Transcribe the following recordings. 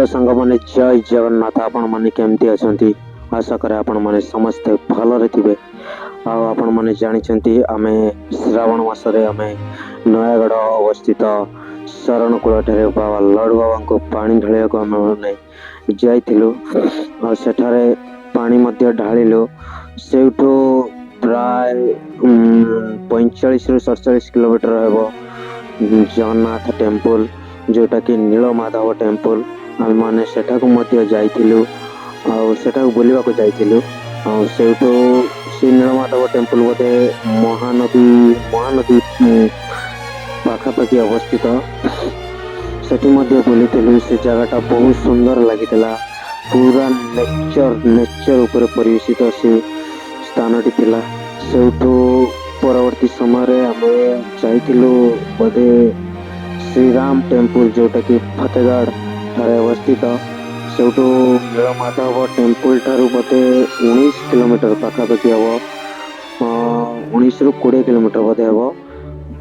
Hello सांग मैंने जय जगन्नाथ। आपण मैंने केमती अच्छा आशा करे आपण मैंने समस्ते भलरे थे। आपण मैंने जानते आम श्रावण मसरे आम नयागढ़ अवस्थित शरण कूल बाबा लड्डू बाबा को पानी ढालिया को आम मैंने जाठारे पानी ढालु से प्राय 45 ରୁ 47 किलोमीटर हम जगन्नाथ टेम्पल जोटा कि नीलमाधव टेम्पल आम मैंने सेठाकू बुलवा को जाइलु। से नीलमाधव टेम्पल बोधे महानदी महानदी पाखापाखि अवस्थित सेठी बुली से जगह बहुत सुंदर लगी पूरा नेचर ऊपर परिवेशित से स्थानटी थिला। परवर्ती समय आम जाइलु बोधे श्रीराम टेम्पल जोटा कि फतेगढ़ ठारे अवस्थित से नीलमाधव टेम्पल ठारू बोधे 19 किलोमीटर पाखापाखि हम 19 ରୁ 20 किलोमीटर बोधे हम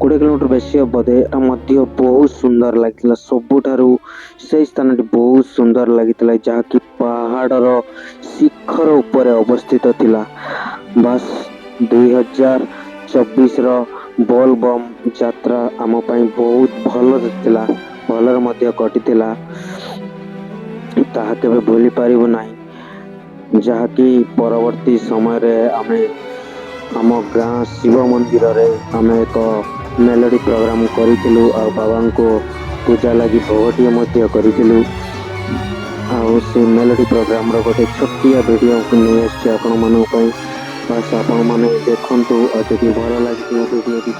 20 किलोमीटर बेसी बोधे बहुत सुंदर लगी सबुठारू से स्थान बहुत सुंदर लगी जहाँकि पहाड़र शिखर उपर अवस्थित थिला। बस 2024 बोल बम यात्रा आम बहुत भल कटि ताहा केबे भूली पारिबु नाही। जहाँकि परवर्ती समय आमे आम गाँ शिव मंदिर रे आमे एक मेलोडी प्रोग्राम करिथिलु और बाबा को पूजा लगी भोगटिए करिथिलु। से मेलोडी प्रोग्राम रो गोटे छोटिया वीडियो को नहीं आछि आपण मानक पई। बस आपण माने देखंतु और जदि भल लागि वीडियो टी